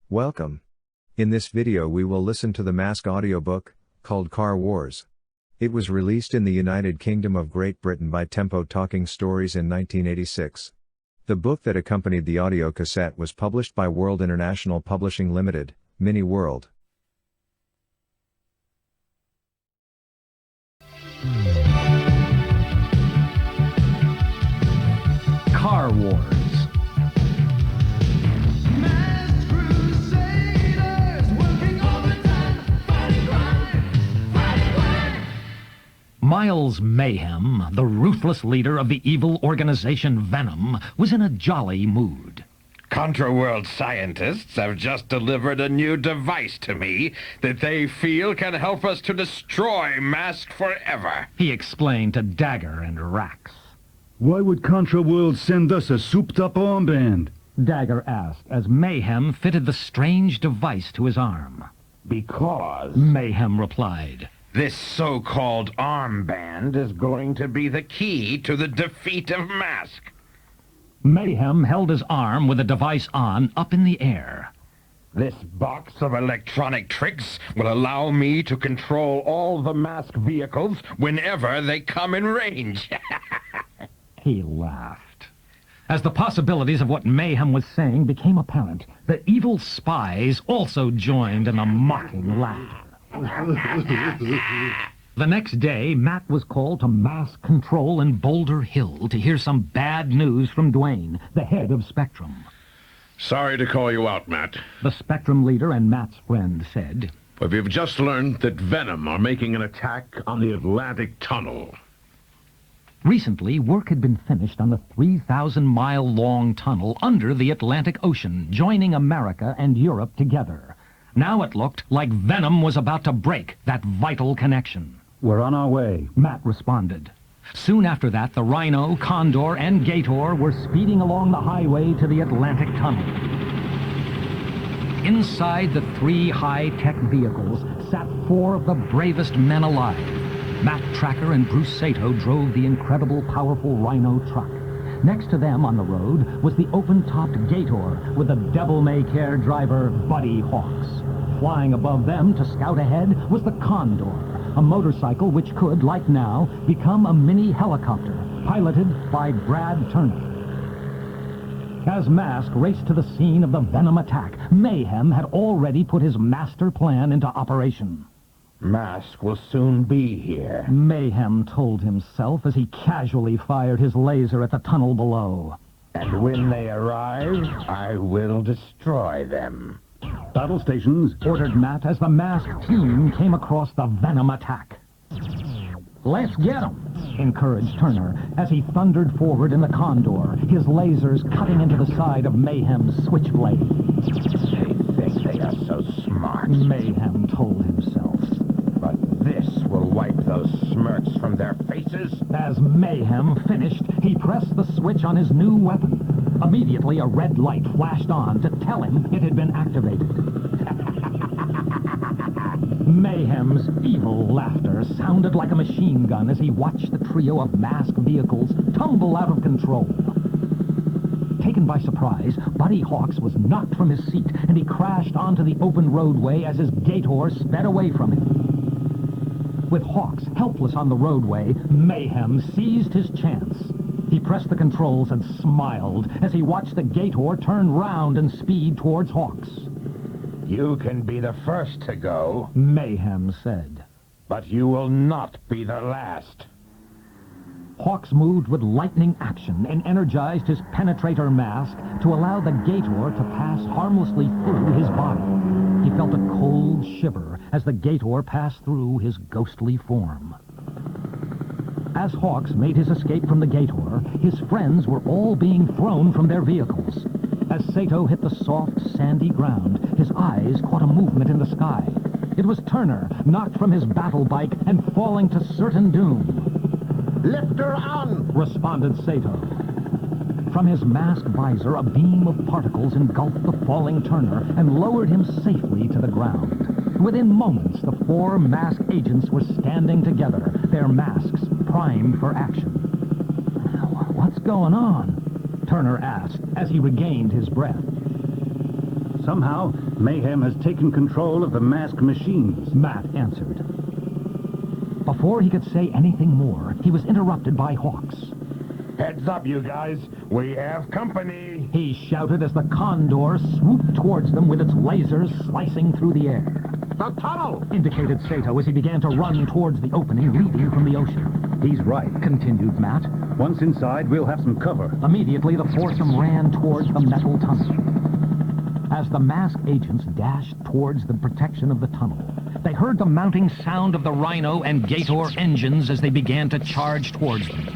Welcome. In this video we will listen to the Mask audiobook, called Car Wars. It was released in the United Kingdom of Great Britain by Tempo Talking Stories in 1986. The book that accompanied the audio cassette was published by World International Publishing Limited, Mini World. Car Wars. Miles Mayhem, the ruthless leader of the evil organization Venom, was in a jolly mood. Contraworld scientists have just delivered a new device to me that they feel can help us to destroy Mask forever. He explained to Dagger and Rax. Why would Contraworld send us a souped-up armband? Dagger asked as Mayhem fitted the strange device to his arm. Because Mayhem replied. This so-called armband is going to be the key to the defeat of Mask. Mayhem held his arm with the device on up in the air. This box of electronic tricks will allow me to control all the Mask vehicles whenever they come in range. He laughed. As the possibilities of what Mayhem was saying became apparent, the evil spies also joined in a mocking laugh. The next day, Matt was called to Mask Control in Boulder Hill to hear some bad news from Dwayne, the head of Spectrum. Sorry to call you out, Matt. The Spectrum leader and Matt's friend said, But we've just learned that Venom are making an attack on the Atlantic Tunnel. Recently, work had been finished on the 3,000-mile-long tunnel under the Atlantic Ocean, joining America and Europe together. Now it looked like Venom was about to break that vital connection. We're on our way. Matt responded. Soon after that, the Rhino, Condor, and Gator were speeding along the highway to the Atlantic Tunnel. Inside the three high-tech vehicles sat four of the bravest men alive. Matt Tracker and Bruce Sato drove the incredible, powerful Rhino truck. Next to them on the road was the open-topped Gator with the devil-may-care driver Buddy Hawks. Flying above them to scout ahead was the Condor, a motorcycle which could, like now, become a mini helicopter, piloted by Brad Turner. As Mask raced to the scene of the Venom attack, Mayhem had already put his master plan into operation. Mask will soon be here. Mayhem told himself as he casually fired his laser at the tunnel below. And when they arrive, I will destroy them. Battle stations. Ordered Matt as the Masked team came across the Venom attack. Let's get 'em, encouraged Turner as he thundered forward in the Condor, his lasers cutting into the side of Mayhem's switchblade. They think they are so smart. Mayhem told himself. But this will wipe those smirks from their faces. As Mayhem finished, he pressed the switch on his new weapon. Immediately, a red light flashed on to tell him it had been activated. Mayhem's evil laughter sounded like a machine gun as he watched the trio of masked vehicles tumble out of control. Taken by surprise, Buddy Hawks was knocked from his seat, and he crashed onto the open roadway as his Gator sped away from him. With Hawks helpless on the roadway, Mayhem seized his chance. He pressed the controls and smiled as he watched the Gator turn round and speed towards Hawks. You can be the first to go, Mayhem said. but you will not be the last. Hawks moved with lightning action and energized his penetrator mask to allow the Gator to pass harmlessly through his body. He felt a cold shiver as the Gator passed through his ghostly form. As Hawks made his escape from the Gator, his friends were all being thrown from their vehicles. As Sato hit the soft, sandy ground, his eyes caught a movement in the sky. It was Turner, knocked from his battle bike and falling to certain doom. Lift her on! Responded Sato. From his mask visor, a beam of particles engulfed the falling Turner and lowered him safely to the ground. Within moments, the four masked agents were standing together, their masks primed for action. What's going on? Turner asked as he regained his breath. Somehow, Mayhem has taken control of the masked machines. Matt answered. Before he could say anything more, he was interrupted by Hawks. Heads up, you guys. We have company. He shouted as the Condor swooped towards them with its lasers slicing through the air. The tunnel! Indicated Sato as he began to run towards the opening leading from the ocean. He's right. Continued Matt. Once inside, we'll have some cover. Immediately, the foursome ran towards the metal tunnel. As the masked agents dashed towards the protection of the tunnel, they heard the mounting sound of the Rhino and Gator engines as they began to charge towards them.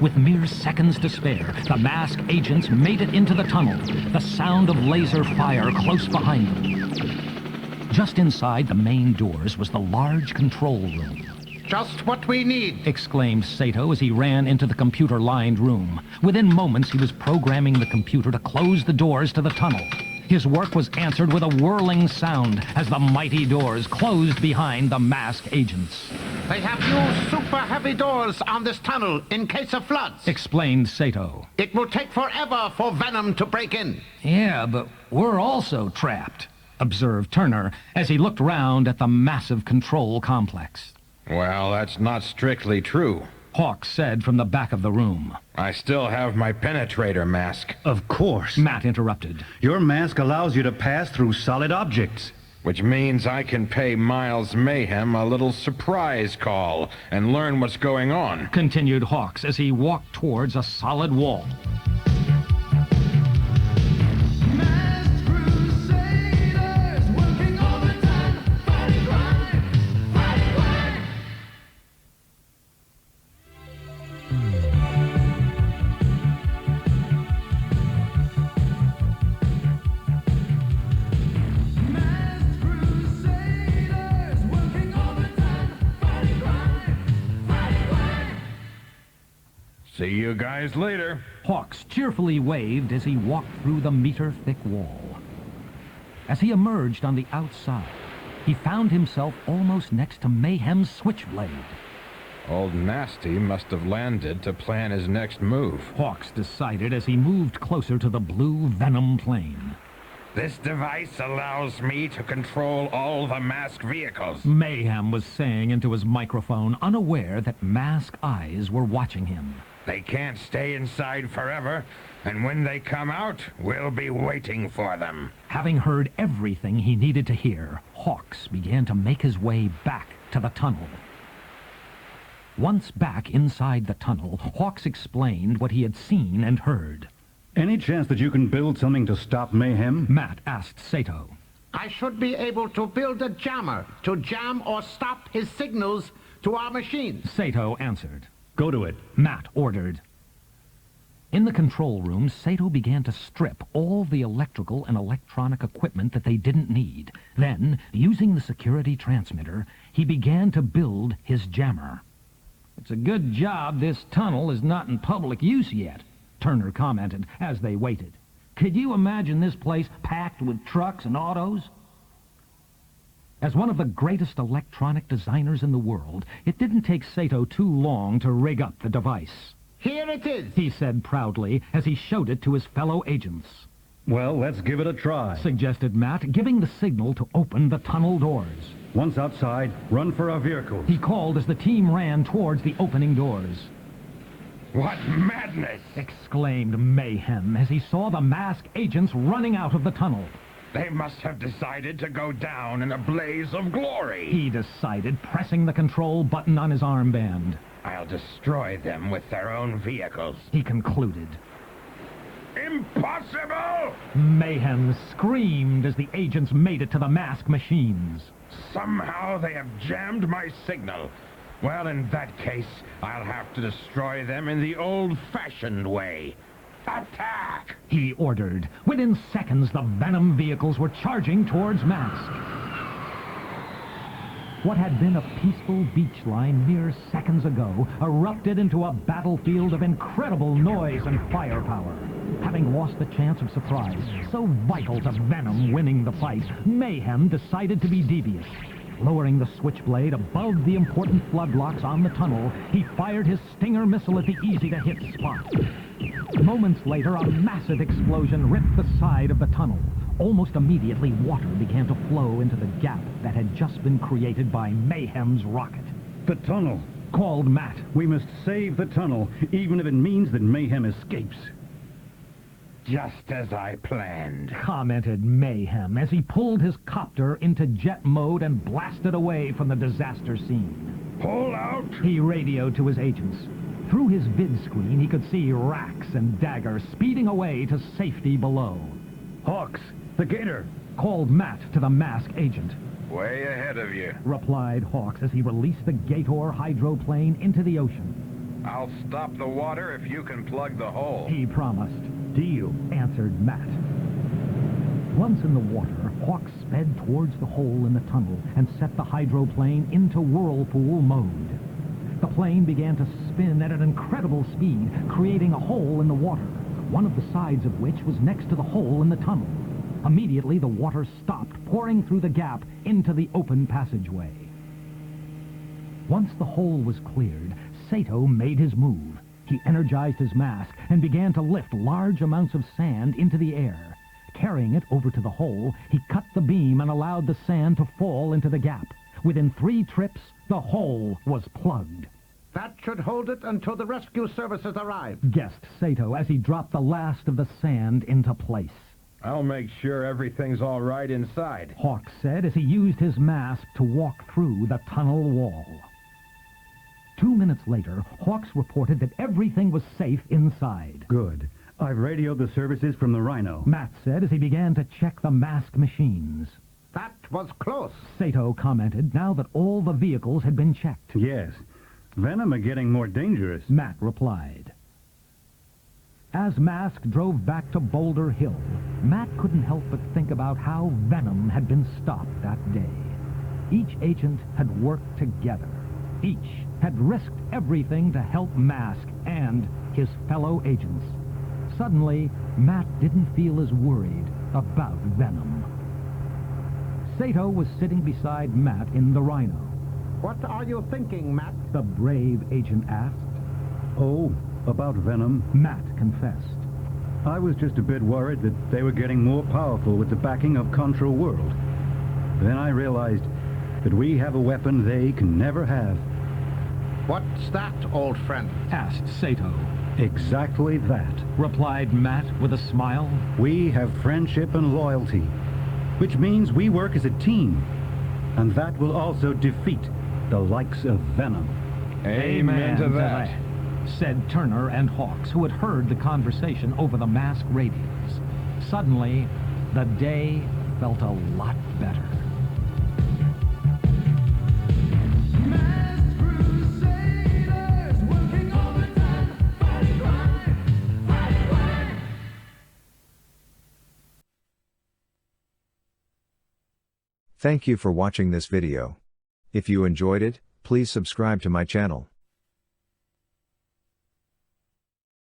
With mere seconds to spare, the masked agents made it into the tunnel, the sound of laser fire close behind them. Just inside the main doors was the large control room. Just what we need. Exclaimed Sato as he ran into the computer-lined room. Within moments, he was programming the computer to close the doors to the tunnel. His work was answered with a whirling sound as the mighty doors closed behind the masked agents. They have used super heavy doors on this tunnel in case of floods. Explained Sato. It will take forever for Venom to break in. Yeah, but we're also trapped, observed Turner as he looked round at the massive control complex. Well, that's not strictly true. Hawks said from the back of the room. I still have my penetrator mask. Of course. Matt interrupted. Your mask allows you to pass through solid objects. Which means I can pay Miles Mayhem a little surprise call and learn what's going on. Continued Hawks as he walked towards a solid wall. See you guys later. Hawks cheerfully waved as he walked through the meter-thick wall. As he emerged on the outside, he found himself almost next to Mayhem's switchblade. Old Nasty must have landed to plan his next move. Hawks decided as he moved closer to the blue Venom plane. This device allows me to control all the masked vehicles. Mayhem was saying into his microphone, unaware that masked eyes were watching him. They can't stay inside forever, and when they come out, we'll be waiting for them. Having heard everything he needed to hear, Hawks began to make his way back to the tunnel. Once back inside the tunnel, Hawks explained what he had seen and heard. Any chance that you can build something to stop Mayhem? Matt asked Sato. I should be able to build a jammer to jam or stop his signals to our machines. Sato answered. Go to it. Matt ordered. In the control room, Sato began to strip all the electrical and electronic equipment that they didn't need. Then, using the security transmitter, he began to build his jammer. It's a good job this tunnel is not in public use yet, Turner commented as they waited. Could you imagine this place packed with trucks and autos? As one of the greatest electronic designers in the world, it didn't take Sato too long to rig up the device. Here it is. He said proudly as he showed it to his fellow agents. Well, let's give it a try. Suggested Matt, giving the signal to open the tunnel doors. Once outside, run for our vehicles. He called as the team ran towards the opening doors. What madness! Exclaimed Mayhem as he saw the masked agents running out of the tunnel. They must have decided to go down in a blaze of glory. He decided, pressing the control button on his armband. I'll destroy them with their own vehicles. He concluded. Impossible! Mayhem screamed as the agents made it to the masked machines. Somehow they have jammed my signal. Well, in that case, I'll have to destroy them in the old-fashioned way. Attack! He ordered. Within seconds, the Venom vehicles were charging towards Mask. What had been a peaceful beach line mere seconds ago erupted into a battlefield of incredible noise and firepower. Having lost the chance of surprise, so vital to Venom winning the fight, Mayhem decided to be devious. Lowering the switchblade above the important flood blocks on the tunnel, he fired his Stinger missile at the easy-to-hit spot. Moments later, a massive explosion ripped the side of the tunnel. Almost immediately, water began to flow into the gap that had just been created by Mayhem's rocket. The tunnel. Called Matt. We must save the tunnel, even if it means that Mayhem escapes. Just as I planned. Commented Mayhem as he pulled his copter into jet mode and blasted away from the disaster scene. Pull out! He radioed to his agents. Through his vid screen, he could see Rax and Dagger speeding away to safety below. Hawks, the Gator. Called Matt to the mask agent. Way ahead of you. Replied Hawks as he released the Gator hydroplane into the ocean. I'll stop the water if you can plug the hole. He promised. Deal. Answered Matt. Once in the water, Hawks sped towards the hole in the tunnel and set the hydroplane into whirlpool mode. The plane began to spin at an incredible speed, creating a hole in the water, one of the sides of which was next to the hole in the tunnel. Immediately, the water stopped, pouring through the gap into the open passageway. Once the hole was cleared, Sato made his move. He energized his mask and began to lift large amounts of sand into the air. Carrying it over to the hole, he cut the beam and allowed the sand to fall into the gap. Within 3 trips, the hole was plugged. That should hold it until the rescue services arrive. Guessed Sato as he dropped the last of the sand into place. I'll make sure everything's all right inside. Hawks said as he used his mask to walk through the tunnel wall. 2 minutes later, Hawks reported that everything was safe inside. Good. I've radioed the services from the Rhino. Matt said as he began to check the mask machines. That was close. Sato commented now that all the vehicles had been checked. Yes. Venom are getting more dangerous. Matt replied. As Mask drove back to Boulder Hill, Matt couldn't help but think about how Venom had been stopped that day. Each agent had worked together. Each had risked everything to help Mask and his fellow agents. Suddenly, Matt didn't feel as worried about Venom. Sato was sitting beside Matt in the Rhino. What are you thinking, Matt? The brave agent asked. Oh, about Venom. Matt confessed. I was just a bit worried that they were getting more powerful with the backing of Contra World. Then I realized that we have a weapon they can never have. What's that, old friend? Asked Sato. Exactly that. Replied Matt with a smile. We have friendship and loyalty, which means we work as a team. And that will also defeat the likes of Venom. Amen to that. Said Turner and Hawks, who had heard the conversation over the mask radios. Suddenly, the day felt a lot better. Thank you for watching this video. If you enjoyed it, please subscribe to my channel.